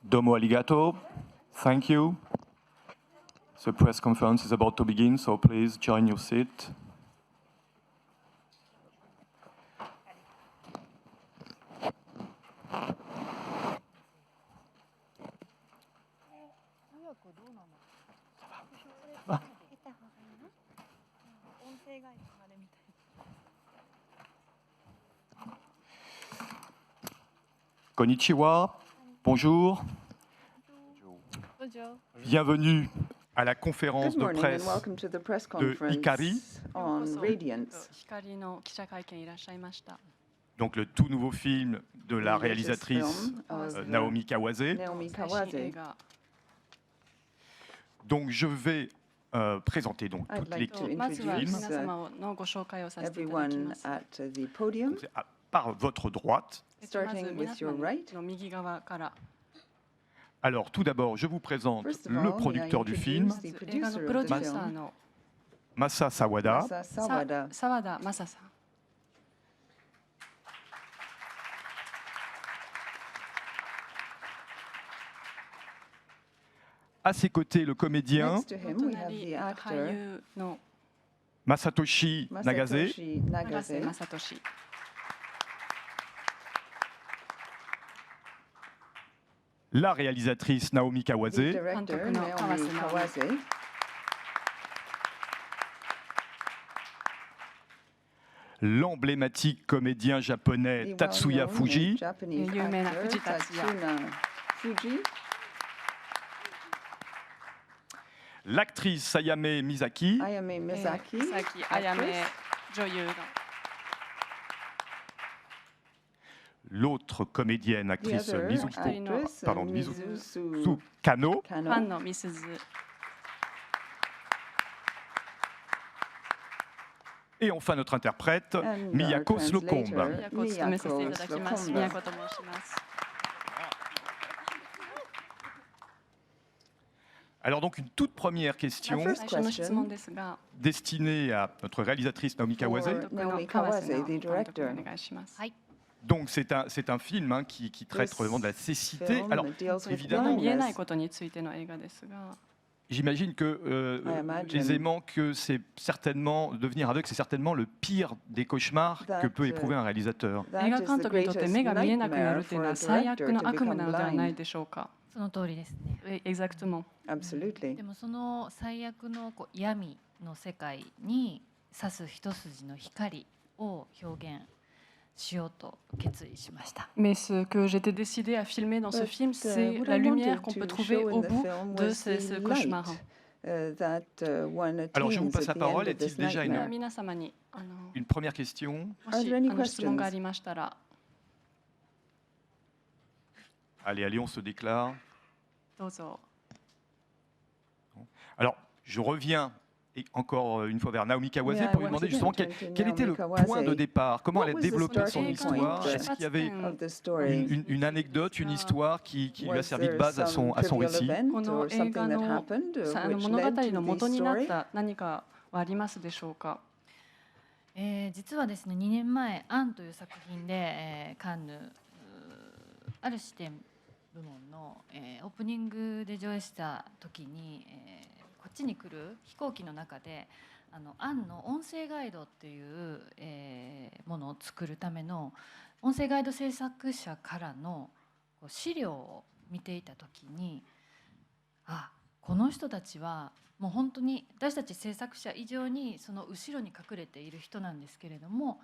Domo arigato. Thank you. The press conference is about to begin, so please join your seat. Konnichiwa, bonjour. Bienvenue à la conférence de presse de Hikari, donc le tout nouveau film de la réalisatrice Naomi Kawase. Donc je vais présenter donc toute l'équipe du film. Par votre droite. Alors, tout d'abord, je vous présente le producteur du film, Masa Sawada. À ses côtés, le comédien Masatoshi Nagase. La réalisatrice Naomi Kawase. L'emblématique comédien japonais Tatsuya Fuji. L'actrice Sayame Mizaki. L'autre comédienne, actrice Mizuzu Kano. Et enfin notre interprète, Miyako Slocombe. Alors donc une toute première question destinée à notre réalisatrice Naomi Kawase. Donc c'est un film qui traite vraiment de la cécité. Alors évidemment, j'imagine que aisément que c'est certainement devenir aveugle, c'est certainement le pire des cauchemars que peut éprouver un réalisateur. Exactement. でもその最悪の闇の世界に差す一筋の光を表現しようと決意しました。 Mais ce que j'étais décidée à filmer dans ce film, c'est la lumière qu'on peut trouver au bout de ce cauchemar. Alors je vous passe la parole. Est-il déjà une première question? Allez, on se déclare. Alors, je reviens encore une fois vers Naomi Kawase pour lui demander justement quel était le point de départ, comment elle a développé son histoire, est-ce qu'il y avait une anecdote, une histoire qui lui a servi de base à son récit? 実はですね、2年前「アン」という作品で、カンヌある視点部門の、オープニングで上映した時に、こっちに来る飛行機の中でアンの音声ガイドっていう、ものを作るための音声ガイド制作者からの資料を見ていた時に、この人たちはもう本当に私たち制作者以上にその後ろに隠れている人なんですけれども、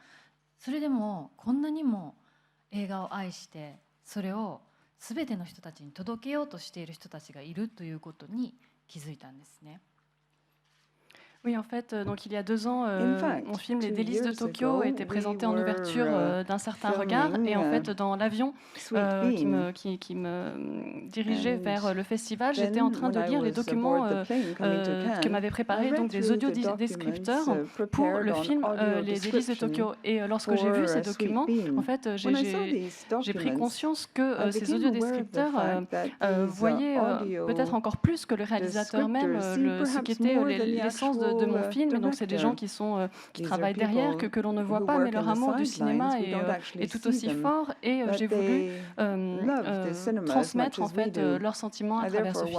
それでもこんなにも映画を愛してそれを全ての人たちに届けようとしている人たちがいるということに気づいたんですね。Oui, en fait, donc il y a 2 ans, mon film Les Délices de Tokyo était présenté en ouverture d'un certain regard. Et en fait, dans l'avion qui me dirigeait vers le festival, j'étais en train de lire les documents que m'avaient préparés donc des audiodescripteurs pour le film Les Délices de Tokyo. Et lorsque j'ai vu ces documents, en fait, j'ai pris conscience que ces audiodescripteurs voyaient peut-être encore plus que le réalisateur même ce qu'était l'essence de mon film. Donc, c'est des gens qui travaillent derrière, que l'on ne voit pas, mais leur amour du cinéma est tout aussi fort. Et j'ai voulu transmettre en fait leurs sentiments à travers ce film.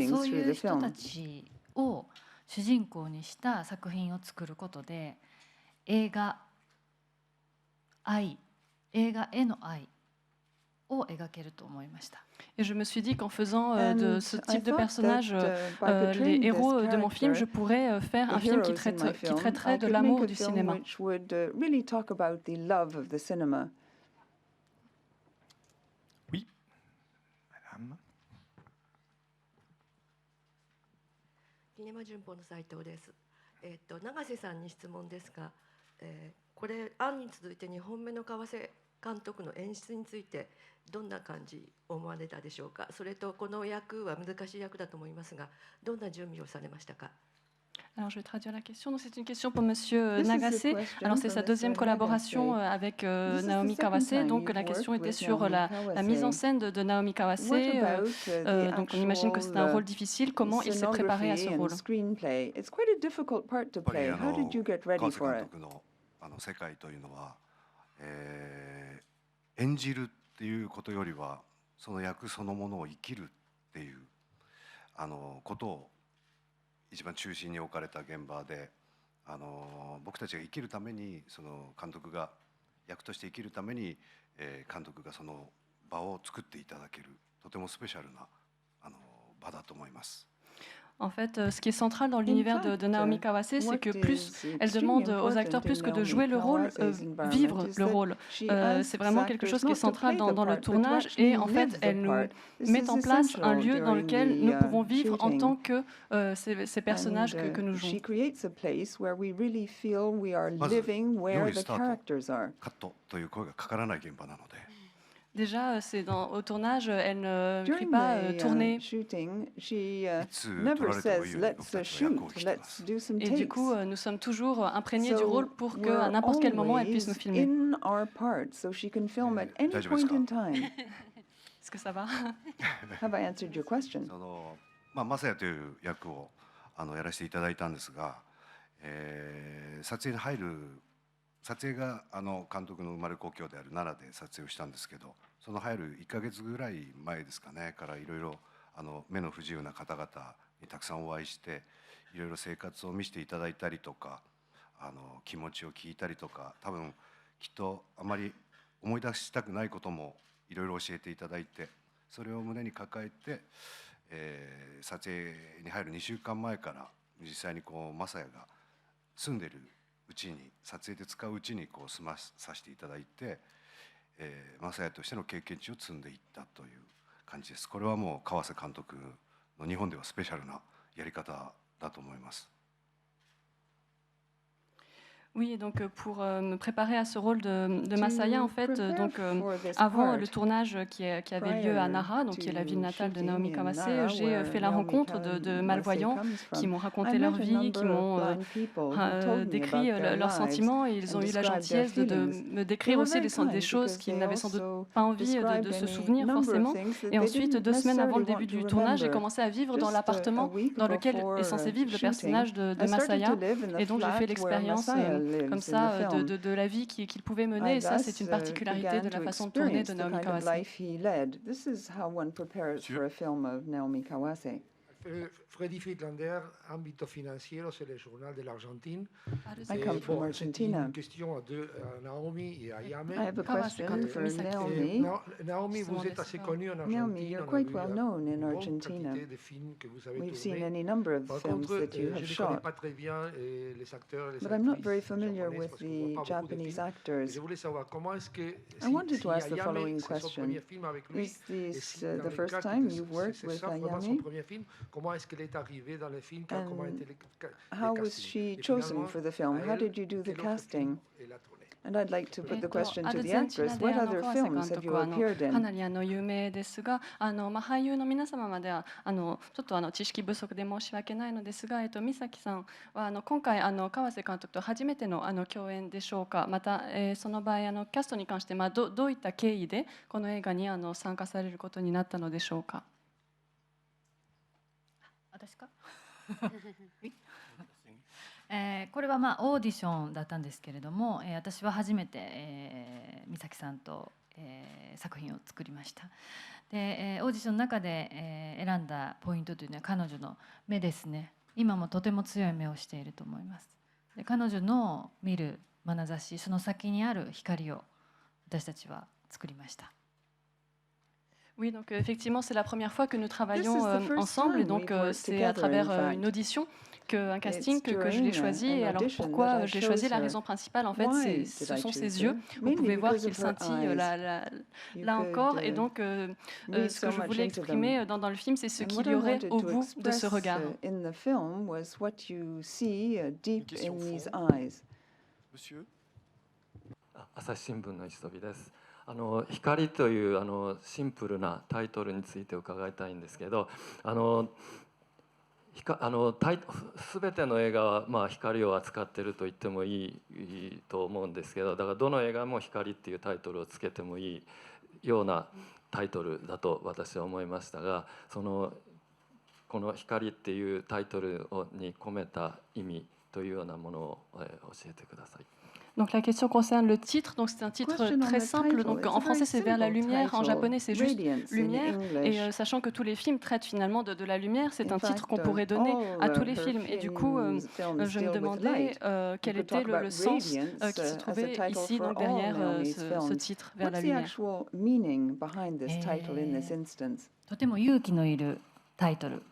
そういう人たちを主人公にした作品を作ることで、映画への愛を描けると思いました。Et je me suis dit qu'en faisant de ce type de personnage les héros de mon film, je pourrais faire un film qui traiterait de l'amour du cinéma. Oui, madame. キネマ旬報の斉藤です。永瀬さんに質問ですが、これ案に続いて2本目の川瀬監督の演出についてどんな感じ思われたでしょうか。それとこの役は難しい役だと思いますが、どんな準備をされましたか。Alors, je vais traduire la question. Donc, c'est une question pour Monsieur Nagase. Alors, c'est sa deuxième collaboration avec Naomi Kawase. Donc, la question était sur la mise en scène de Naomi Kawase. Donc, on imagine que c'est un rôle difficile. Comment il s'est préparé à ce rôle? 世界というのは、演じるっていうことよりはその役そのものを生きるっていうことを一番中心に置かれた現場で、僕たちが生きるためにその監督が役として生きるために、監督がその場を作っていただけるとてもスペシャルな場だと思います。En fait, ce qui est central dans l'univers de Naomi Kawase, c'est que plus elle demande aux acteurs, plus que de jouer le rôle, vivre le rôle. C'est vraiment quelque chose qui est central dans le tournage. Et en fait, elle nous met en place un lieu dans lequel nous pouvons vivre en tant que ces personnages que nous jouons. まず用意スタート、カットという声がかからない現場なので。Déjà, au tournage, elle ne crie pas tourner. Et du coup, nous sommes toujours imprégnés du rôle pour qu'à n'importe quel moment, elle puisse nous filmer. Est-ce que ça va? Have I answered your question? マサヤという役をやらせていただいたんですが、撮影に入る撮影が監督の生まれ故郷である奈良で撮影をしたんですけど、その入る1ヶ月ぐらい前ですかねからいろいろ目の不自由な方々にたくさんお会いして、いろいろ生活を見せていただいたりとか、気持ちを聞いたりとか、多分きっとあまり思い出したくないこともいろいろ教えていただいて、それを胸に抱えて、撮影に入る2週間前から実際にマサヤが住んでるうちに、撮影で使ううちに済まさせていただいて、マサヤとしての経験値を積んでいったという感じです。これはもう川瀬監督の日本ではスペシャルなやり方だと思います。Oui, et donc pour me préparer à ce rôle de Masaya, en fait, donc avant le tournage qui avait lieu à Nara, donc qui est la ville natale de Naomi Kawase, j'ai fait la rencontre de malvoyants qui m'ont raconté leur vie, qui m'ont décrit leurs sentiments, et ils ont eu la gentillesse de me décrire aussi des choses qu'ils n'avaient sans doute pas envie de se souvenir forcément. Et ensuite, 2 semaines avant le début du tournage, j'ai commencé à vivre dans l'appartement dans lequel est censé vivre le personnage de Masaya, et donc j'ai fait l'expérience comme ça de la vie qu'il pouvait mener, et ça c'est une particularité de la façon de tourner de Naomi Kawase. Freddy Friedlander, Ámbito Financiero, c'est le journal de l'Argentine. I come from Argentina. Une question à Naomi et à Ayame. I have a question for Naomi. Naomi, vous êtes assez connue en Argentine. Naomi, you're quite well known in Argentina. We've seen any number of films that you have shot. But I'm not very familiar with the Japanese actors. I wanted to ask the following question. Is this the first time you've worked with Ayame? And how was she chosen for the film? How did you do the casting? And I'd like to put the question to the actress. What other films have you appeared in? かなり有名ですが、俳優の皆様まではちょっと知識不足で申し訳ないのですが、美咲さんは今回川瀬監督と初めての共演でしょうか。また、その場合キャストに関してどういった経緯でこの映画に参加されることになったのでしょうか。私かこれはオーディションだったんですけれども、私は初めて、美咲さんと、作品を作りました。で、オーディションの中で、選んだポイントというのは彼女の目ですね。今もとても強い目をしていると思います。で、彼女の見る眼差し、その先にある光を私たちは作りました。Oui, donc effectivement, c'est la première fois que nous travaillons ensemble, et donc c'est à travers une audition, un casting que je l'ai choisi. Et alors pourquoi je l'ai choisi? La raison principale, en fait, ce sont ses yeux. Vous pouvez voir qu'ils scintillent là encore. Et donc, ce que je voulais exprimer dans le film, c'est ce qu'il y aurait au bout de ce regard. Monsieur? 朝日新聞の磯部です。光というシンプルなタイトルについて伺いたいんですけど、全ての映画は光を扱っていると言ってもいいと思うんですけど、だからどの映画も光っていうタイトルをつけてもいいようなタイトルだと私は思いましたが、この光っていうタイトルに込めた意味というようなものを教えてください。Donc la question concerne le titre. Donc c'est un titre très simple. Donc en français c'est vers la lumière, en japonais c'est juste lumière. Et sachant que tous les films traitent finalement de la lumière, c'est un titre qu'on pourrait donner à tous les films. Et du coup, je me demandais quel était le sens qui se trouvait ici, donc derrière ce titre vers la lumière. とても勇気のいるタイトル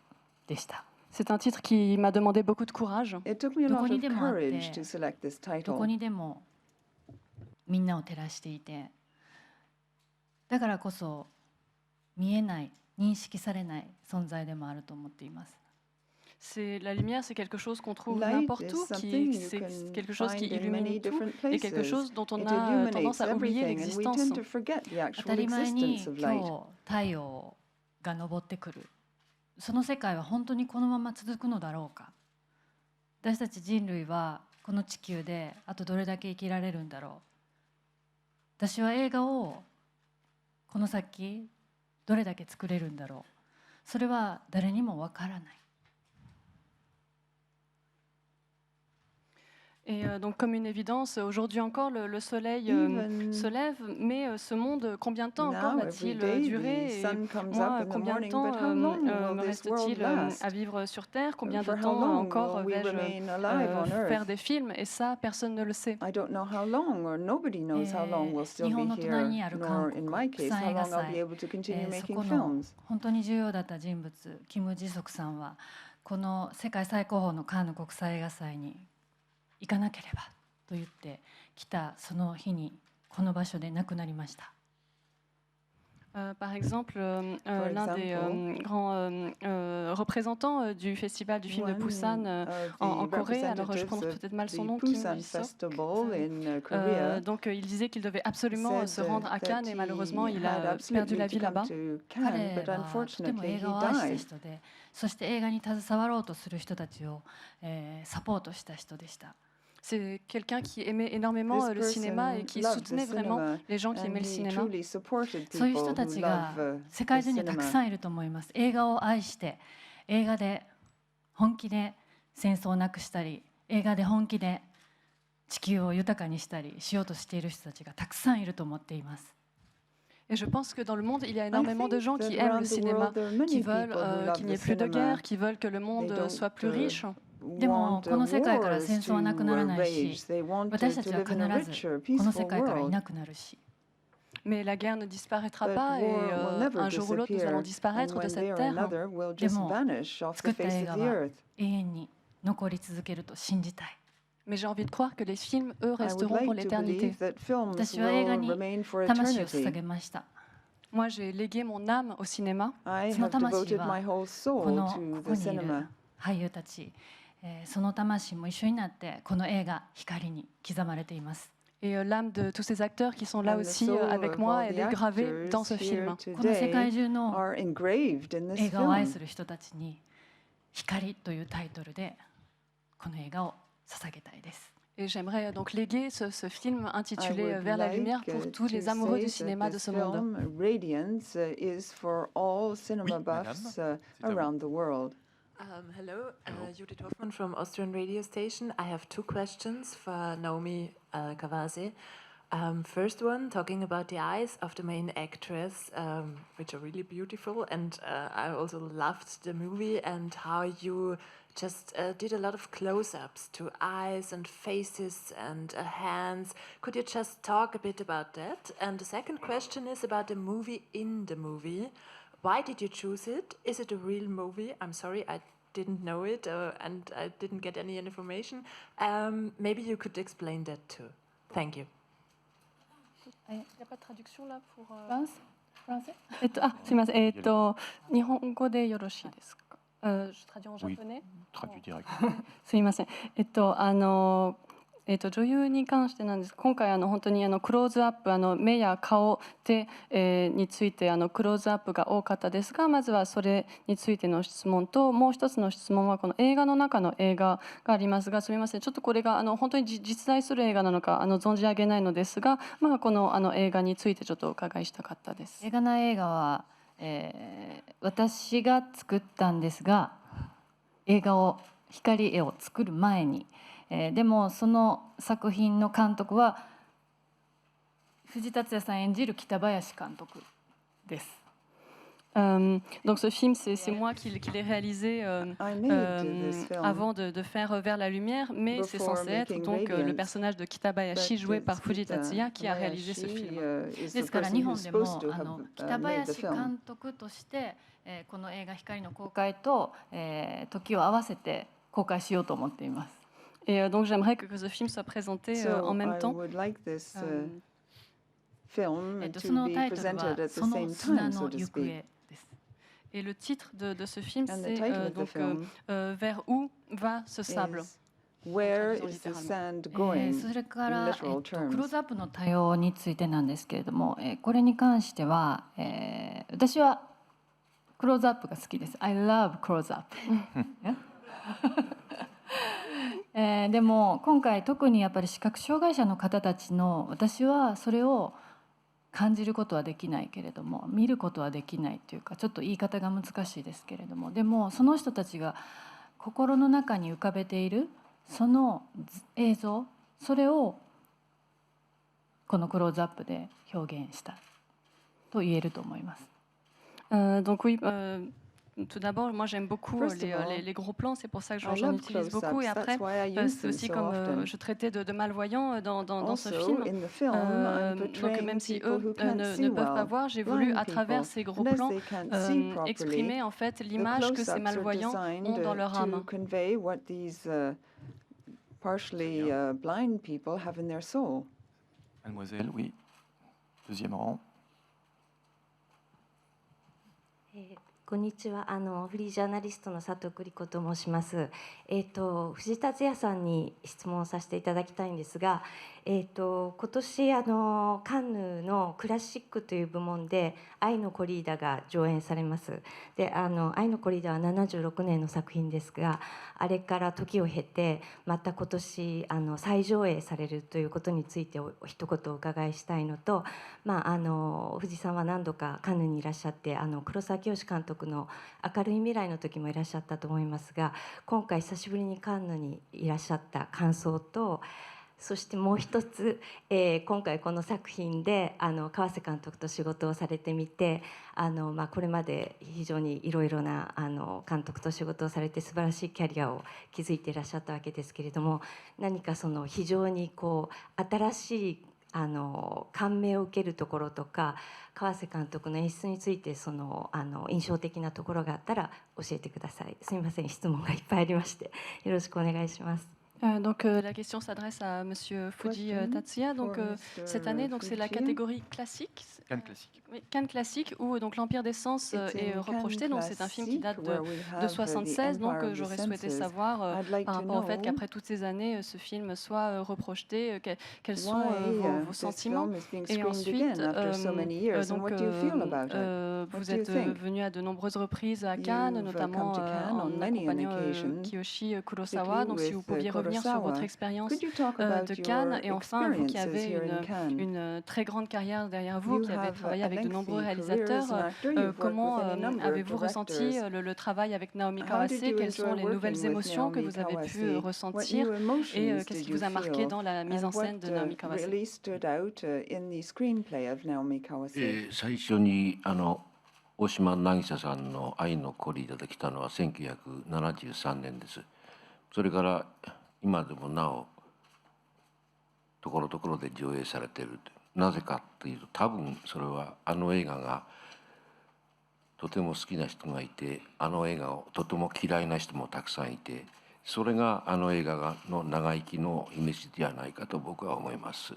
でした。C'est un titre qui m'a demandé beaucoup de courage. どこにでもあって、どこにでもみんなを照らしていて、だからこそ見えない、認識されない存在でもあると思っています。La lumière, c'est quelque chose qu'on trouve n'importe où, c'est quelque chose qui illumine tout et quelque chose dont on a tendance à oublier l'existence. 当たり前に今日太陽が昇ってくる。その世界は本当にこのまま続くのだろうか。私たち人類はこの地球であとどれだけ生きられるんだろう。私は映画をこの先どれだけ作れるんだろう。それは誰にもわからない。Et donc, comme une évidence, aujourd'hui encore, le soleil se lève, mais ce monde, combien de temps encore va-t-il durer? Et moi, combien de temps me reste-t-il à vivre sur Terre? Combien de temps encore vais-je faire des films? Et ça, personne ne le sait. 日本の隣にある韓国国際映画祭、そこの本当に重要だった人物、キム・ジソクさんは、この世界最高峰のカンヌ国際映画祭に行かなければと言って来たその日にこの場所で亡くなりました。Par exemple, l'un des grands représentants du festival du film de Busan en Corée, alors je prononce peut-être mal son nom, Kim Ji-sok. Donc il disait qu'il devait absolument se rendre à Cannes et malheureusement il a perdu la vie là-bas. 彼はとても映画を愛した人で、そして映画に携わろうとする人たちをサポートした人でした。C'est quelqu'un qui aimait énormément le cinéma et qui soutenait vraiment les gens qui aimaient le cinéma. そういう人たちが世界中にたくさんいると思います。映画を愛して映画で本気で戦争をなくしたり、映画で本気で地球を豊かにしたりしようとしている人たちがたくさんいると思っています。Et je pense que dans le monde, il y a énormément de gens qui aiment le cinéma, qui veulent qu'il n'y ait plus de guerre, qui veulent que le monde soit plus riche. でもこの世界から戦争はなくならないし、私たちは必ずこの世界からいなくなるし。Mais la guerre ne disparaîtra pas et un jour ou l'autre nous allons disparaître de cette terre. でも作った映画は永遠に残り続けると信じたい。Mais j'ai envie de croire que les films, eux, resteront pour l'éternité. 私は映画に魂を捧げました。Moi, j'ai légué mon âme au cinéma. その魂はここにいる俳優たち、その魂も一緒になってこの映画「光」に刻まれています。Et l'âme de tous ces acteurs qui sont là aussi avec moi, elle est gravée dans ce film. この世界中の映画を愛する人たちに「光」というタイトルでこの映画を捧げたいです。Et j'aimerais donc léguer ce film intitulé Vers la lumière pour tous les amoureux du cinéma de ce monde. Hello, Judith Hoffmann from Austrian radio station. I have two questions for Naomi Kawase. First one, talking about the eyes of the main actress, which are really beautiful, and I also loved the movie and how you just did a lot of close-ups to eyes and faces and hands. Could you just talk a bit about that? And the second question is about the movie in the movie. Why did you choose it? Is it a real movie? I'm sorry, I didn't know it and I didn't get any information. Maybe you could explain that too. Thank you. Il n'y a pas de traduction là pour français? すみません。日本語でよろしいですか? Je traduis en japonais. Traduit direct. すみません。女優に関してなんです。今回本当にクローズアップ目や顔手、についてクローズアップが多かったですが、まずはそれについての質問と、もう一つの質問はこの映画の中の映画がありますが、すみません、ちょっとこれが本当に実在する映画なのか存じ上げないのですが、この映画についてちょっとお伺いしたかったです。映画は、私が作ったんですが、光絵を作る前に、でもその作品の監督は藤達也さん演じる北林監督です。Donc ce film, c'est moi qui l'ai réalisé avant de faire Vers la lumière, mais c'est censé être donc le personnage de Kitabayashi joué par Fuji Tatsuya qui a réalisé ce film. ですから日本でも北林監督としてこの映画光の公開と時を合わせて公開しようと思っています。Et donc j'aimerais que ce film soit présenté en même temps. Et le titre de ce film, c'est donc Vers où va ce sable? それからクローズアップの対応についてなんですけれども、これに関しては、私はクローズアップが好きです。I love close up でも今回特にやっぱり視覚障害者の方たちの私はそれを感じることはできないけれども見ることはできないというかちょっと言い方が難しいですけれどもでもその人たちが心の中に浮かべているその映像それをこのクローズアップで表現したと言えると思います。Donc oui, tout d'abord, moi j'aime beaucoup les gros plans, c'est pour ça que j'en utilise beaucoup. Et après, c'est aussi comme je traitais de malvoyants dans ce film. Donc même si eux ne peuvent pas voir, j'ai voulu à travers ces gros plans exprimer en fait l'image que ces malvoyants ont dans leur âme. Mademoiselle, oui. Deuxième rang. こんにちは。フリージャーナリストの佐藤栗子と申します。藤達也さんに質問させていただきたいんですが、今年カンヌのクラシックという部門で愛のコリーダが上演されます。で、愛のコリーダは76年の作品ですが、あれから時を経てまた今年再上映されるということについて一言お伺いしたいのと、藤さんは何度かカンヌにいらっしゃって黒沢清監督の明るい未来の時もいらっしゃったと思いますが、今回久しぶりにカンヌにいらっしゃった感想と、そしてもう一つ、今回この作品で川瀬監督と仕事をされてみてこれまで非常にいろいろな監督と仕事をされて素晴らしいキャリアを築いていらっしゃったわけですけれども、何かその非常に新しい感銘を受けるところとか川瀬監督の演出について印象的なところがあったら教えてください。すみません、質問がいっぱいありましてよろしくお願いします。Donc la question s'adresse à Monsieur Fuji Tatsuya. Donc cette année, donc c'est la catégorie classique. Cannes classique. Oui, Cannes classique où donc l'Empire des Sens est reprojeté. Donc c'est un film qui date de 76. Donc j'aurais souhaité savoir par rapport au fait qu'après toutes ces années, ce film soit reprojeté. Quels sont vos sentiments? Et ensuite, donc vous êtes venu à de nombreuses reprises à Cannes, notamment en accompagnant Kiyoshi Kurosawa. Donc si vous pouviez revenir revenir sur votre expérience de Cannes et enfin, vous qui avez une très grande carrière derrière vous, qui avez travaillé avec de nombreux réalisateurs, comment avez-vous ressenti le travail avec Naomi Kawase? Quelles sont les nouvelles émotions que vous avez pu ressentir et qu'est-ce qui vous a marqué dans la mise en scène de Naomi Kawase? 最初に大島渚さんの愛のコリーダで来たのは1973年です。それから今でもなおところどころで上映されている。なぜかというと多分それは映画がとても好きな人がいて映画をとても嫌いな人もたくさんいてそれが映画の長生きの秘密ではないかと僕は思います。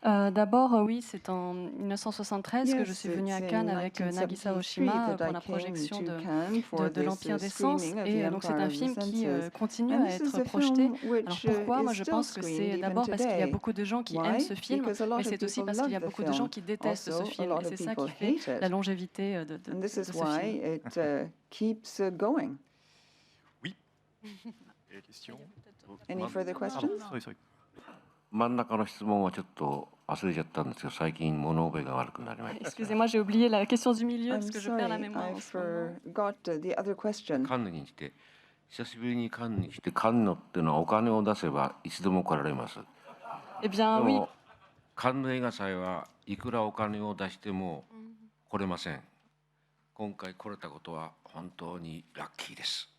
D'abord, oui, c'est en 1973 que je suis venue à Cannes avec Nagisa Oshima pour la projection de l'Empire des Sens. Et donc c'est un film qui continue à être projeté. Alors pourquoi? Moi je pense que c'est d'abord parce qu'il y a beaucoup de gens qui aiment ce film, mais c'est aussi parce qu'il y a beaucoup de gens qui détestent ce film. Et c'est ça qui fait la longévité de ce film. Oui. Et la question? Any further questions? Sorry. 真ん中の質問はちょっと忘れちゃったんですけど、最近物覚えが悪くなりました。Excusez-moi, j'ai oublié la question du milieu parce que je perds la mémoire. I forgot the other question. カンヌに来て、久しぶりにカンヌに来て、カンヌっていうのはお金を出せばいつでも来られます。Eh bien, oui. カンヌ映画祭はいくらお金を出しても来れません。今回来れたことは本当にラッキーです。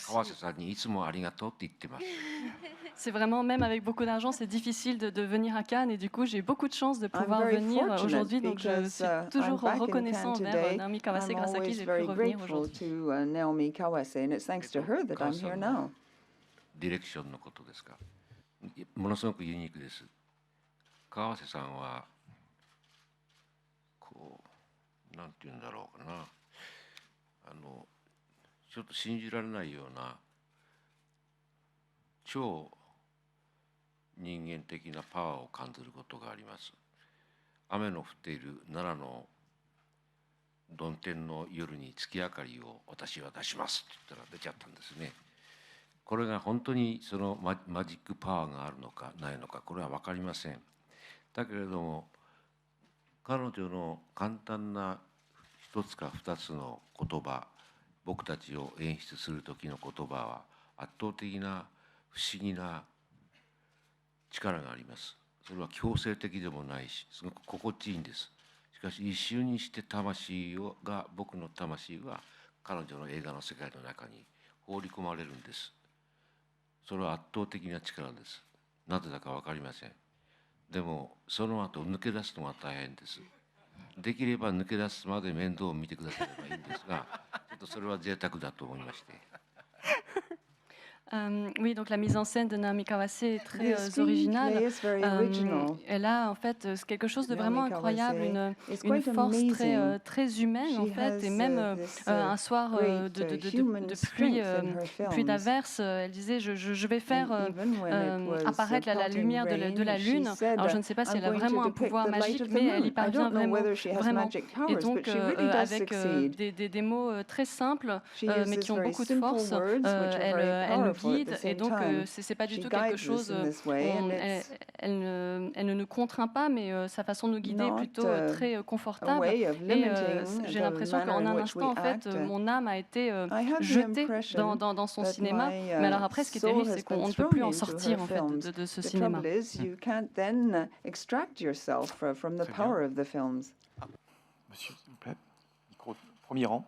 川瀬さんにいつもありがとうって言ってます。C'est vraiment, même avec beaucoup d'argent, c'est difficile de venir à Cannes et du coup, j'ai beaucoup de chance de pouvoir venir aujourd'hui. Donc, je suis toujours reconnaissant envers Naomi Kawase grâce à qui j'ai pu revenir aujourd'hui. ディレクションのことですか。ものすごくユニークです。川瀬さんはこうなんていうんだろうかな。ちょっと信じられないような超人間的なパワーを感じることがあります。雨の降っている奈良の曇天の夜に月明かりを私は出しますって言ったら出ちゃったんですね。これが本当にそのマジックパワーがあるのかないのかこれは分かりません。だけれども彼女の簡単な一つか二つの言葉、僕たちを演出する時の言葉は圧倒的な不思議な力があります。それは強制的でもないしすごく心地いいんです。しかし一瞬にして僕の魂が彼女の映画の世界の中に放り込まれるんです。それは圧倒的な力です。なぜだか分かりません。でもその後抜け出すのが大変です。できれば抜け出すまで面倒を見てくださればいいんですが、ちょっとそれは贅沢だと思いまして。Oui, donc la mise en scène de Naomi Kawase est très originale. Elle a en fait quelque chose de vraiment incroyable, une force très humaine en fait, et même un soir de pluie d'averse, elle disait je vais faire apparaître la lumière de la lune. Alors je ne sais pas si elle a vraiment un pouvoir magique, mais elle y parvient vraiment. Et donc avec des mots très simples, mais qui ont beaucoup de force, elle nous guide et donc c'est pas du tout quelque chose. Elle ne nous contraint pas, mais sa façon de nous guider est plutôt très confortable. Et j'ai l'impression qu'en un instant, en fait, mon âme a été jetée dans son cinéma. Mais alors après, ce qui est terrible, c'est qu'on ne peut plus en sortir en fait de ce cinéma. You can't then extract yourself from the power of the films. Monsieur, s'il vous plaît, micro, premier rang.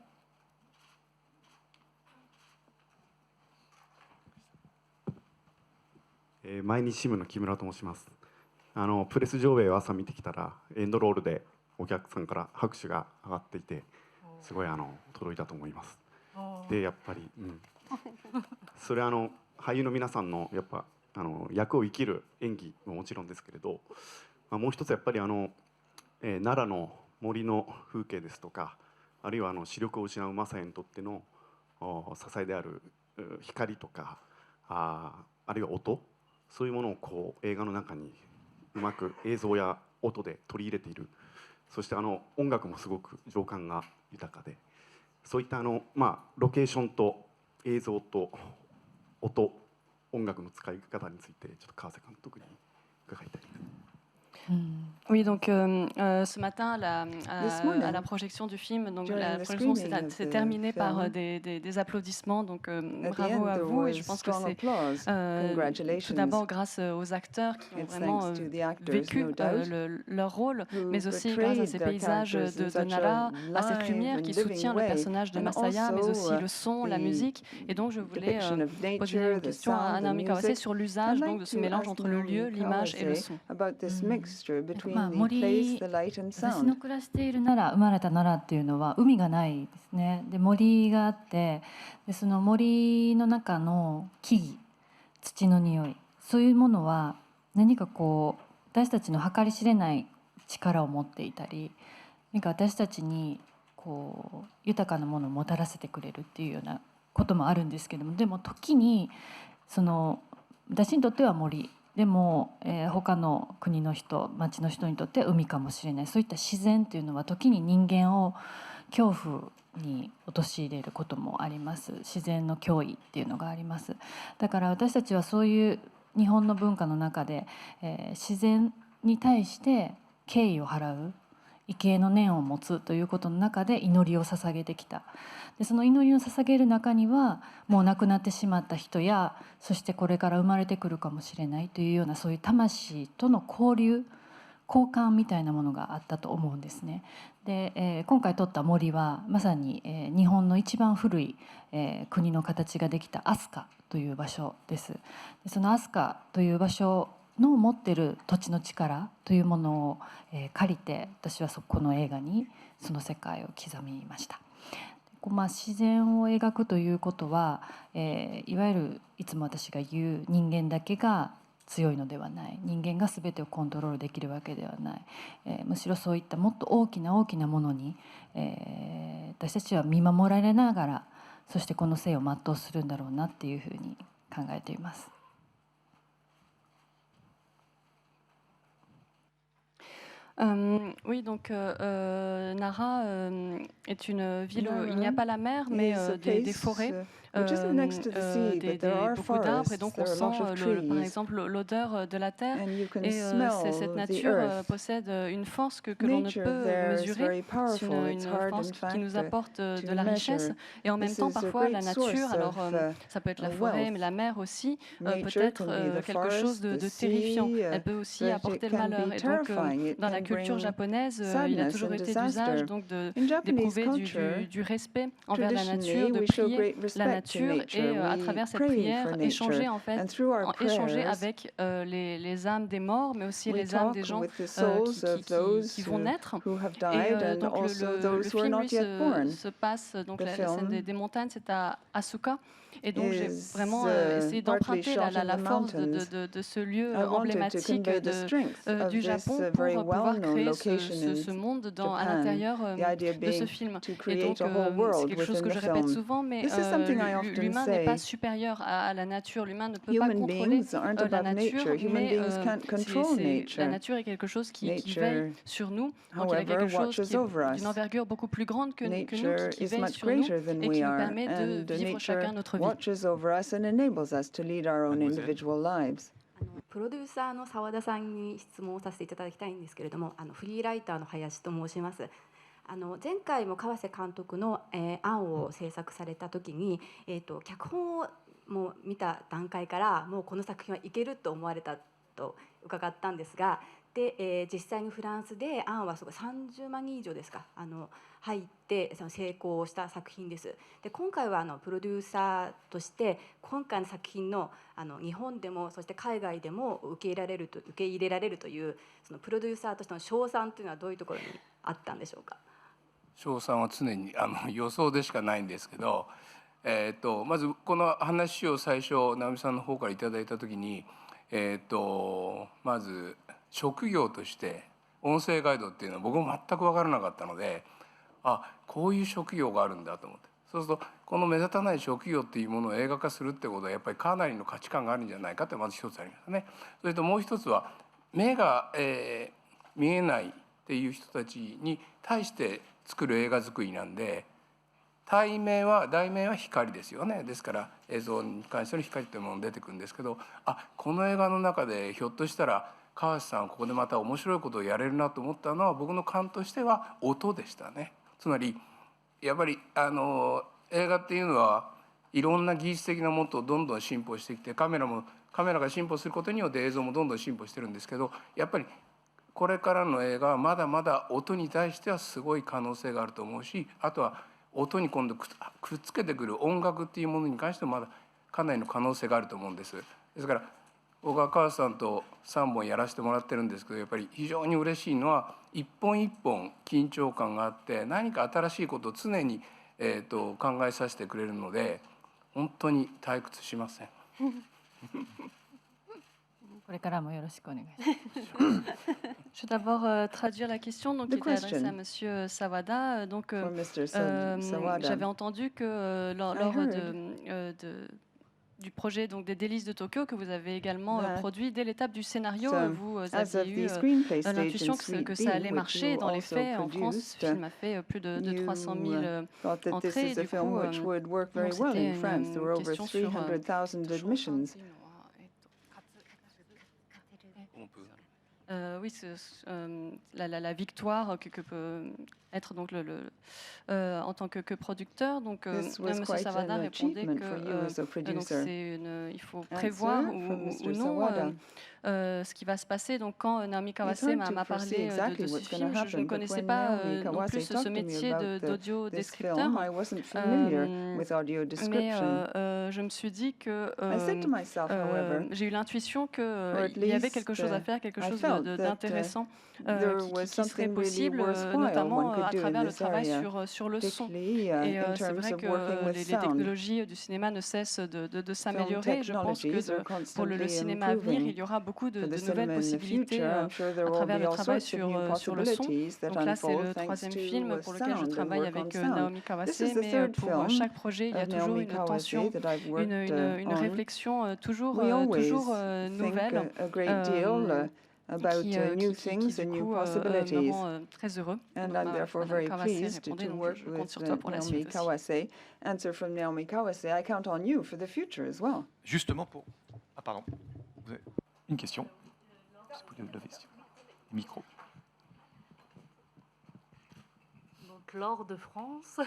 毎日新聞の木村と申します。プレス上映を朝見てきたらエンドロールでお客さんから拍手が上がっていてすごい届いたと思います。でやっぱり、それ俳優の皆さんのやっぱ役を生きる演技ももちろんですけれど、もう一つやっぱり奈良の森の風景ですとかあるいは視力を失うマサエにとっての支えである光とかあるいは音、そういうものをこう映画の中にうまく映像や音で取り入れている。そして音楽もすごく情感が豊かで、そういったロケーションと映像と音音楽の使い方についてちょっと川瀬監督に伺いたい。Oui, donc ce matin, à la projection du film, donc la projection s'est terminée par des applaudissements, donc bravo à vous. Et je pense que c'est tout d'abord grâce aux acteurs qui ont vraiment vécu leur rôle, mais aussi grâce à ces paysages de Nara, à cette lumière qui soutient le personnage de Masaya, mais aussi le son, la musique. Et donc je voulais poser une question à Naomi Kawase sur l'usage donc de ce mélange entre le lieu, l'image et le son. 森、私の暮らしている奈良、生まれた奈良っていうのは海がないですね。で森があって、でその森の中の木々、土の匂い、そういうものは何かこう私たちの計り知れない力を持っていたり、何か私たちにこう豊かなものをもたらせてくれるっていうようなこともあるんですけども、でも時にその私にとっては森。でも、他の国の人、町の人にとっては海かもしれない。そういった自然というのは時に人間を恐怖に陥れることもあります。自然の脅威っていうのがあります。だから私たちはそういう日本の文化の中で、自然に対して敬意を払う、畏敬の念を持つということの中で祈りを捧げてきた。でその祈りを捧げる中にはもう亡くなってしまった人や、そしてこれから生まれてくるかもしれないというようなそういう魂との交流、交換みたいなものがあったと思うんですね。で、今回撮った森はまさに、日本の一番古い、国の形ができた飛鳥という場所です。でその飛鳥という場所の持っている土地の力というものを、借りて私はこの映画にその世界を刻みました。自然を描くということは、いわゆるいつも私が言う人間だけが強いのではない、人間が全てをコントロールできるわけではない、むしろそういったもっと大きな大きなものに、私たちは見守られながら、そしてこの生を全うするんだろうなっていうふうに考えています。Oui, donc Nara est une ville où il n'y a pas la mer, mais des forêts, beaucoup d'arbres, et donc on sent par exemple l'odeur de la terre. Et cette nature possède une force que l'on ne peut mesurer, c'est une force qui nous apporte de la richesse. Et en même temps, parfois, la nature, alors ça peut être la forêt, mais la mer aussi, peut être quelque chose de terrifiant. Elle peut aussi apporter le malheur. Et donc, dans la culture japonaise, il a toujours été d'usage donc d'éprouver du respect envers la nature, de prier la nature et à travers cette prière échanger en fait, échanger avec les âmes des morts, mais aussi les âmes des gens qui vont naître. Et donc le film lui se passe, donc la scène des montagnes, c'est à Asuka. Et donc j'ai vraiment essayé d'emprunter la force de ce lieu emblématique du Japon pour pouvoir créer ce monde à l'intérieur de ce film. Et donc c'est quelque chose que je répète souvent, mais l'humain n'est pas supérieur à la nature. L'humain ne peut pas contrôler la nature, mais la nature est quelque chose qui veille sur nous. Donc il y a quelque chose qui est d'une envergure beaucoup plus grande que nous, qui veille sur nous et qui nous permet de vivre chacun notre vie. Watches over us and enables us to lead our own individual lives. プロデューサーの澤田さんに質問をさせていただきたいんですけれども、フリーライターの林と申します。前回も川瀬監督の、案を制作された時に、脚本をもう見た段階からもうこの作品はいけると思われたと伺ったんですが、で、実際にフランスで案は30万人以上ですか、入って成功した作品です。で今回はプロデューサーとして今回の作品の日本でもそして海外でも受け入れられるというそのプロデューサーとしての賞賛というのはどういうところにあったんでしょうか。賞賛は常に予想でしかないんですけど、まずこの話を最初直美さんの方からいただいた時に、まず職業として音声ガイドっていうのは僕も全く分からなかったので、こういう職業があるんだと思って、そうするとこの目立たない職業っていうものを映画化するってことはやっぱりかなりの価値観があるんじゃないかってまず一つありますね。それともう一つは目が、見えないっていう人たちに対して作る映画作りなんで、題名は光ですよね。ですから映像に関しての光というものが出てくるんですけど、この映画の中でひょっとしたら川瀬さんはここでまた面白いことをやれるなと思ったのは、僕の感としては音でしたね。つまりやっぱり映画っていうのはいろんな技術的なものとどんどん進歩してきて、カメラが進歩することによって映像もどんどん進歩してるんですけど、やっぱりこれからの映画はまだまだ音に対してはすごい可能性があると思うし、あとは音に今度くっつけてくる音楽っていうものに関してもまだかなりの可能性があると思うんです。ですから僕は川瀬さんと3本やらせてもらってるんですけど、やっぱり非常に嬉しいのは一本一本緊張感があって、何か新しいことを常に、考えさせてくれるので本当に退屈しません。これからもよろしくお願いします。Je vais d'abord traduire la question qui était adressée à Monsieur Sawada. Donc, j'avais entendu que lors du projet des délices de Tokyo, que vous avez également produit dès l'étape du scénario, vous aviez eu l'intuition que ça allait marcher. Dans les faits, en France, ce film a fait plus de 300 000 entrées. Du coup, c'était une question sur... Oui, la victoire que peut être donc en tant que producteur. Donc, M. Sawada répondait que il faut prévoir ou non ce qui va se passer. Donc, quand Naomi Kawase m'a parlé de ce film, je ne connaissais pas non plus ce métier d'audio-descripteur. Mais je me suis dit que j'ai eu l'intuition qu'il y avait quelque chose à faire, quelque chose d'intéressant qui serait possible, notamment à travers le travail sur le son. Et c'est vrai que les technologies du cinéma ne cessent de s'améliorer. Je pense que pour le cinéma à venir, il y aura beaucoup de nouvelles possibilités à travers le travail sur le son. Donc là, c'est le troisième film pour lequel je travaille avec Naomi Kawase, mais pour chaque projet, il y a toujours une tension, une réflexion toujours nouvelle. About new things and new possibilities. Très heureux. And I'm therefore very pleased to work with Naomi Kawase. Answer from Naomi Kawase, I count on you for the future as well. Justement pour... Ah pardon. Vous avez une question? Si vous pouvez lever le micro. Donc, Laure de France,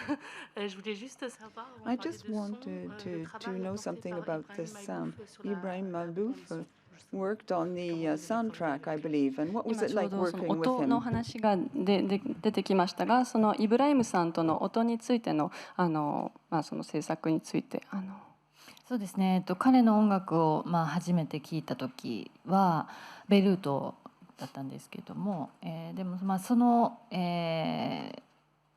je voulais juste savoir... I just wanted to know something about the sound. Ibrahim Malbouf worked on the soundtrack, I believe, and what was it like working with him? 音の話が出てきましたが、そのイブライムさんとの音についてのその制作についてそうですね。彼の音楽を初めて聞いた時はベルートだったんですけども、でもその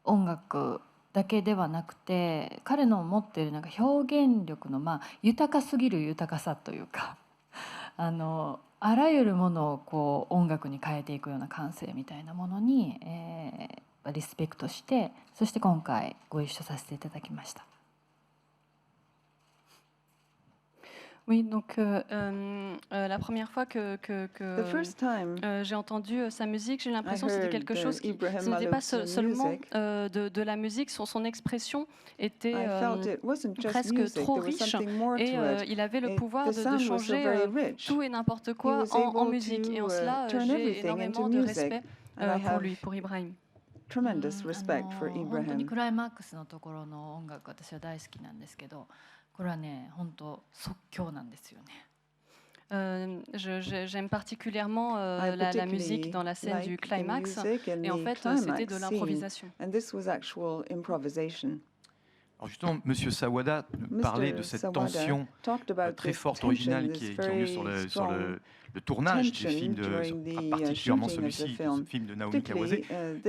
音楽だけではなくて、彼の持っている表現力の豊かすぎる豊かさというか。あらゆるものを音楽に変えていくような感性みたいなものに、リスペクトして、そして今回ご一緒させていただきました。Oui, donc la première fois que j'ai entendu sa musique, j'ai l'impression que c'était quelque chose qui ce n'était pas seulement de la musique, son expression était presque trop riche et il avait le pouvoir de changer tout et n'importe quoi en musique. Et en cela, j'ai énormément de respect pour lui, pour Ibrahim. Tremendous respect for Ibrahim. 本当にクライマックスのところの音楽、私は大好きなんですけど、これはね、本当即興なんですよね。J'aime particulièrement la musique dans la scène du climax, et en fait, c'était de l'improvisation. Alors justement, Monsieur Sawada parlait de cette tension très forte, originale qui est venue sur le tournage du film, particulièrement celui-ci, ce film de Naomi Kawase.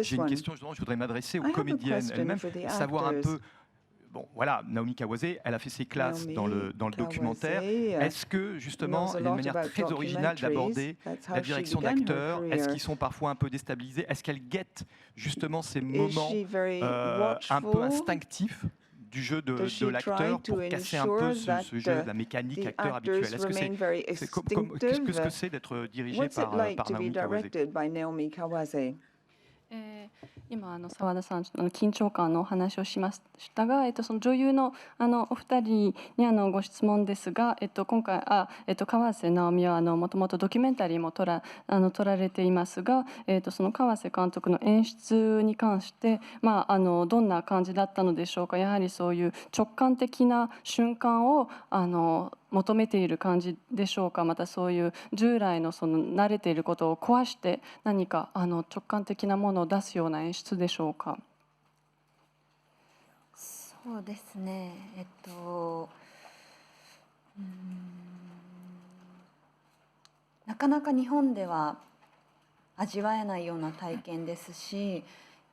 J'ai une question, justement, je voudrais m'adresser aux comédiennes elles-mêmes, savoir un peu... Bon, voilà, Naomi Kawase, elle a fait ses classes dans le documentaire. Est-ce que, justement, il y a une manière très originale d'aborder la direction d'acteurs? Est-ce qu'ils sont parfois un peu déstabilisés? Est-ce qu'elle guette, justement, ces moments un peu instinctifs du jeu de l'acteur pour casser un peu ce jeu de la mécanique acteur habituelle? Qu'est-ce que c'est d'être dirigé par Naomi Kawase? 今澤田さん緊張感のお話をしましたが、その女優のお二人にご質問ですが、今回河瀬直美はもともとドキュメンタリーも撮られていますが、その河瀬監督の演出に関して、どんな感じだったのでしょうか。やはりそういう直感的な瞬間を求めている感じでしょうか。またそういう従来のその慣れていることを壊して何か直感的なものを出すような演出でしょうか。そうですね。なかなか日本では味わえないような体験ですし、やっ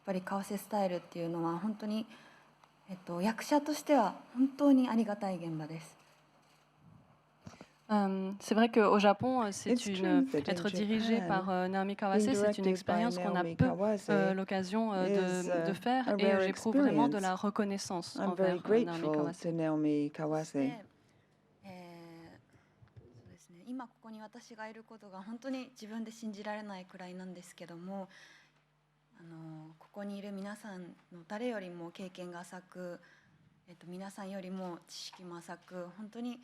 ぱり河瀬スタイルっていうのは本当に、役者としては本当にありがたい現場です。C'est vrai qu'au Japon, être dirigé par Naomi Kawase, c'est une expérience qu'on a peu l'occasion de faire, et j'éprouve vraiment de la reconnaissance envers Naomi Kawase. 今ここに私がいることが本当に自分で信じられないくらいなんですけども、ここにいる皆さんの誰よりも経験が浅く、皆さんよりも知識も浅く、本当に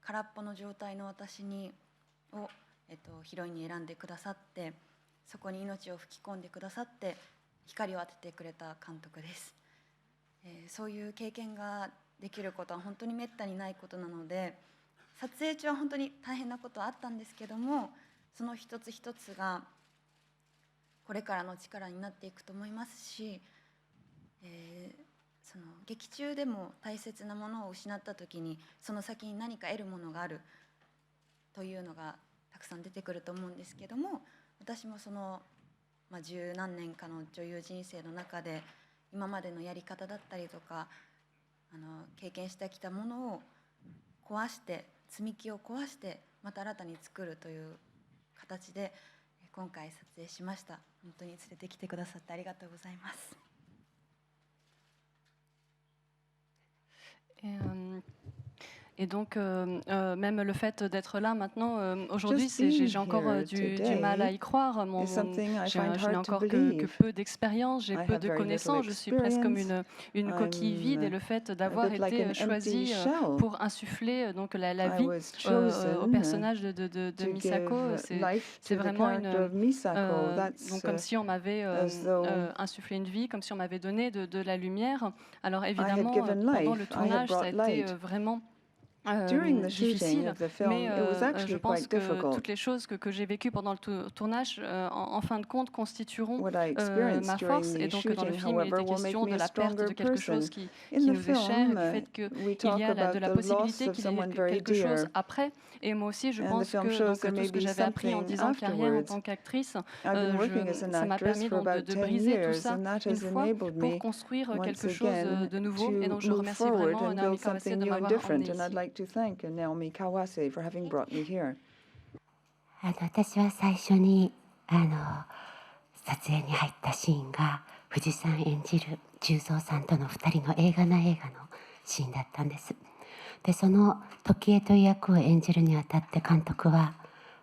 空っぽの状態の私をヒロインに選んでくださって、そこに命を吹き込んでくださって光を当ててくれた監督です。そういう経験ができることは本当にめったにないことなので、撮影中は本当に大変なことはあったんですけども、その一つ一つがこれからの力になっていくと思いますし、その劇中でも大切なものを失った時にその先に何か得るものがあるというのがたくさん出てくると思うんですけども、私もその、十何年かの女優人生の中で今までのやり方だったりとか経験してきたものを壊して、積み木を壊してまた新たに作るという形で今回撮影しました。本当に連れてきてくださってありがとうございます。Et donc, même le fait d'être là maintenant, aujourd'hui, j'ai encore du mal à y croire. Je n'ai encore que peu d'expérience, j'ai peu de connaissances, je suis presque comme une coquille vide. Et le fait d'avoir été choisie pour insuffler donc, la vie au personnage de Misako, c'est vraiment donc, comme si on m'avait insufflé une vie, comme si on m'avait donné de la lumière. Alors évidemment, pendant le tournage, ça a été vraiment difficile, mais je pense que toutes les choses que j'ai vécues pendant le tournage, en fin de compte, constitueront ma force. Et donc, dans le film, il était question de la perte de quelque chose qui nous est cher, du fait qu'il y a de la possibilité qu'il y ait quelque chose après. Et moi aussi, je pense que donc, tout ce que j'avais appris en 10 ans de carrière en tant qu'actrice, ça m'a permis donc, de briser tout ça une fois pour construire quelque chose de nouveau. Et donc, je remercie vraiment Naomi Kawase de m'avoir emmenée ici. To thank Naomi Kawase for having brought me here. 私は最初に撮影に入ったシーンが藤さん演じる重蔵さんとの2人の映画のシーンだったんです。でその時江という役を演じるにあたって監督は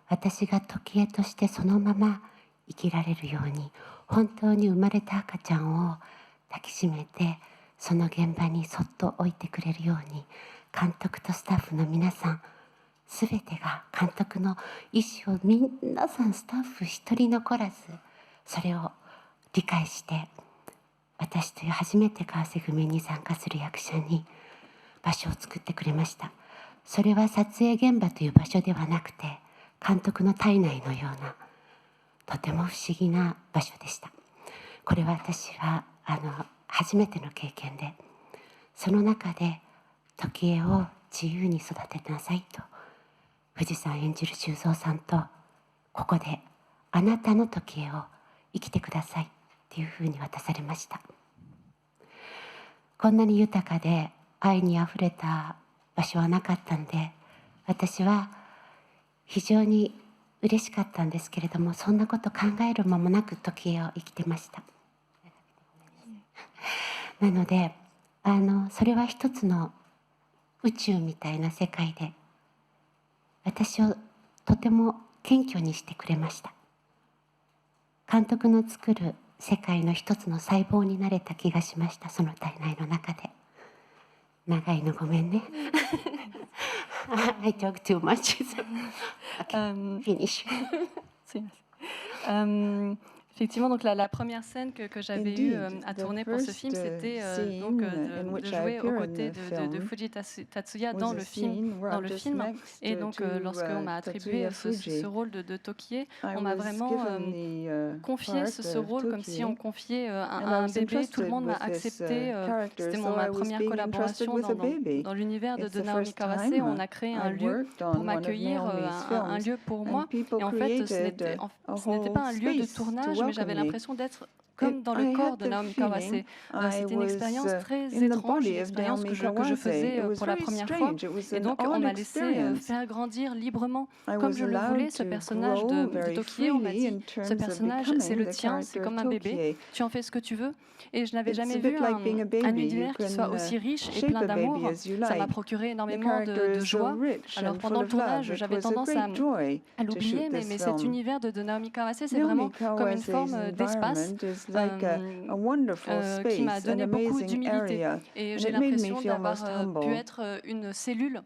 私が時江としてそのまま生きられるように本当に生まれた赤ちゃんを抱きしめてその現場にそっと置いてくれるように監督とスタッフの皆さん全てが監督の意思を皆さんスタッフ一人残らずそれを理解して私という初めて河瀬組に参加する役者に場所を作ってくれました。それは撮影現場という場所ではなくて監督の体内のようなとても不思議な場所でした。これは私は初めての経験でその中で時江を自由に育てなさいと藤さん演じる修造さんとここであなたの時江を生きてくださいっていうふうに渡されました。こんなに豊かで愛にあふれた場所はなかったんで私は非常に嬉しかったんですけれどもそんなこと考える間もなく時江を生きてました。なのでそれは一つの宇宙みたいな世界で私をとても謙虚にしてくれました。監督の作る世界の一つの細胞になれた気がしました。その体内の中で。長いのごめんね。I talk too much. Finish. Effectivement, donc la première scène que j'avais eue à tourner pour ce film, c'était donc de jouer aux côtés de Fuji Tatsuya dans le film. Et donc, lorsqu'on m'a attribué ce rôle de Tokie, on m'a vraiment confié ce rôle comme si on confiait un bébé. Tout le monde m'a accepté. C'était ma première collaboration dans l'univers de Naomi Kawase. On a créé un lieu pour m'accueillir, un lieu pour moi. Et en fait, ce n'était pas un lieu de tournage, mais j'avais l'impression d'être comme dans le corps de Naomi Kawase. C'était une expérience très étrange, une expérience que je faisais pour la première fois. Et donc, on m'a laissé faire grandir librement, comme je le voulais, ce personnage de Tokie. On m'a dit, ce personnage, c'est le tien, c'est comme un bébé, tu en fais ce que tu veux. Et je n'avais jamais vu un univers qui soit aussi riche et plein d'amour. Ça m'a procuré énormément de joie. Alors, pendant le tournage, j'avais tendance à l'oublier, mais cet univers de Naomi Kawase, c'est vraiment comme une forme d'espace qui m'a donné beaucoup d'humilité. Et j'ai l'impression d'avoir pu être une cellule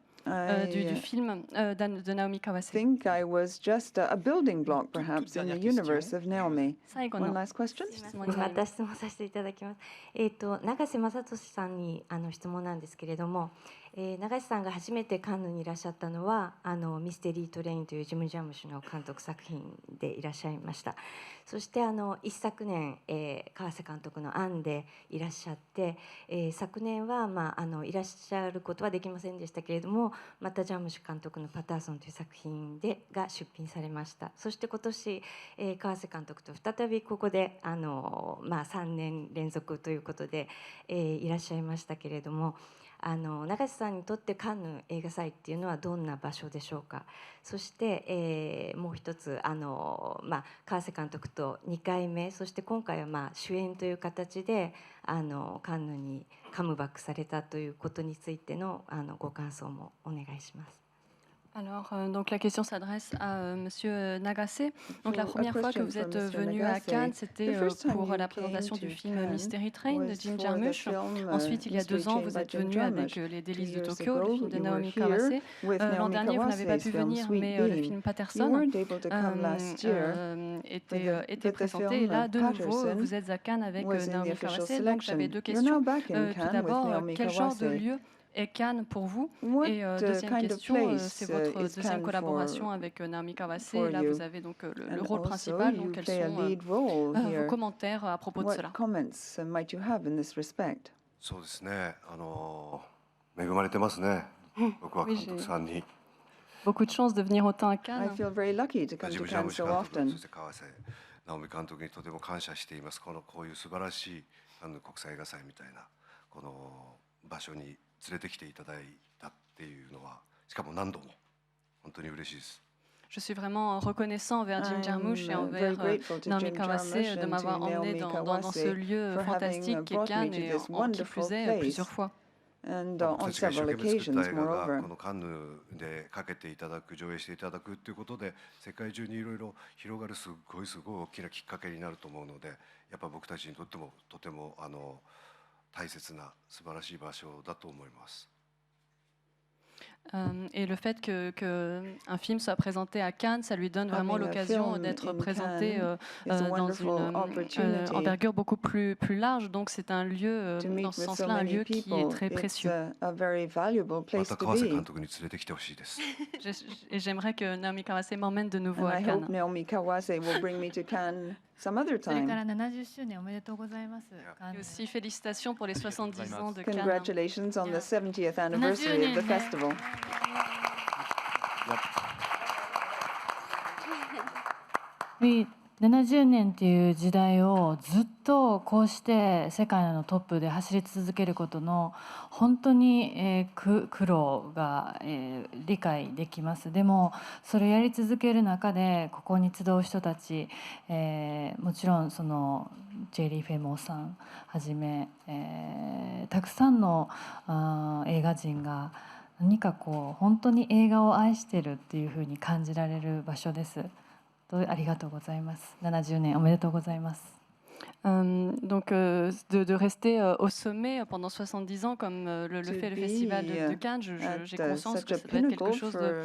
du film de Naomi Kawase. I think I was just a building block, perhaps, in the universe of Naomi. One last question? また質問させていただきます。永瀬正敏さんに質問なんですけれども、永瀬さんが初めてカンヌにいらっしゃったのはミステリートレインというジム・ジャムシュの監督作品でいらっしゃいました。そして一昨年、川瀬監督の案でいらっしゃって、昨年はいらっしゃることはできませんでしたけれども、またジャムシュ監督のパターソンという作品が出品されました。そして今年、川瀬監督と再びここで3年連続ということで、いらっしゃいましたけれども、永瀬さんにとってカンヌ映画祭っていうのはどんな場所でしょうか。そして、もう一つ川瀬監督と2回目、そして今回は主演という形でカンヌにカムバックされたということについてのご感想もお願いします。Alors, donc la question s'adresse à Monsieur Nagase. Donc la première fois que vous êtes venu à Cannes, c'était pour la présentation du film Mystery Train de Jim Jarmusch. Ensuite, il y a 2 ans, vous êtes venu avec Les Délices de Tokyo, le film de Naomi Kawase. L'an dernier, vous n'avez pas pu venir, mais le film Patterson était présenté. Et là, de nouveau, vous êtes à Cannes avec Naomi Kawase. Donc j'avais 2 questions. Tout d'abord, quel genre de lieu est Cannes pour vous? Et deuxième question, c'est votre deuxième collaboration avec Naomi Kawase. Là, vous avez donc le rôle principal. Donc, quels sont vos commentaires à propos de cela? そうですね。恵まれてますね。僕は監督さんに。Beaucoup de chance de venir autant à Cannes. I feel very lucky to come to Cannes so often. そして川瀬直美監督にとても感謝しています。こういう素晴らしいカンヌ国際映画祭みたいなこの場所に連れてきていただいたっていうのは、しかも何度も本当に嬉しいです。Je suis vraiment reconnaissant envers Jim Jarmusch et envers Naomi Kawase de m'avoir emmené dans ce lieu fantastique qu'est Cannes et qui plus est plusieurs fois. And on several occasions, moreover. このカンヌでかけていただく、上映していただくということで、世界中にいろいろ広がるすごい大きなきっかけになると思うので、やっぱ僕たちにとってもとても大切な素晴らしい場所だと思います。Et le fait qu'un film soit présenté à Cannes, ça lui donne vraiment l'occasion d'être présenté dans une envergure beaucoup plus large. Donc c'est un lieu, dans ce sens-là, un lieu qui est très précieux. Et j'aimerais que Naomi Kawase m'emmène de nouveau à Cannes. Some other time. Et aussi félicitations pour les 70 ans de Cannes. Congratulations on the 70th anniversary of the festival. Oui. 70年っていう時代をずっとこうして世界のトップで走り続けることの本当に苦労が理解できます。でもそれをやり続ける中でここに集う人たち、もちろんそのジェリー・フェモーさんはじめ、たくさんの映画人が何かこう本当に映画を愛してるっていうふうに感じられる場所です。ありがとうございます。70年おめでとうございます。Donc de rester au sommet pendant 70 ans comme le fait le festival de Cannes, j'ai conscience que ça doit être quelque chose de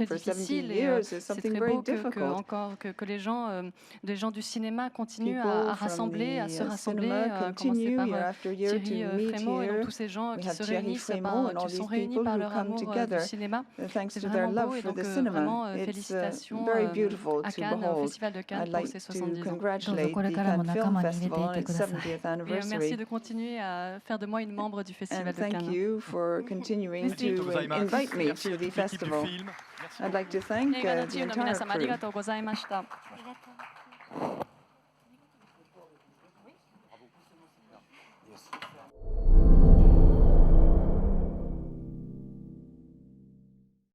très difficile et c'est très beau que les gens du cinéma continuent à se rassembler, à commencer par Thierry Frémaux et donc tous ces gens qui se réunissent, qui sont réunis par leur amour du cinéma. C'est vraiment beau et donc vraiment félicitations à Cannes, au Festival de Cannes pour ses 70 ans. Merci de continuer à faire de moi une membre du Festival de Cannes. Thank you for continuing to invite me to the festival. I'd like to thank the entire crew.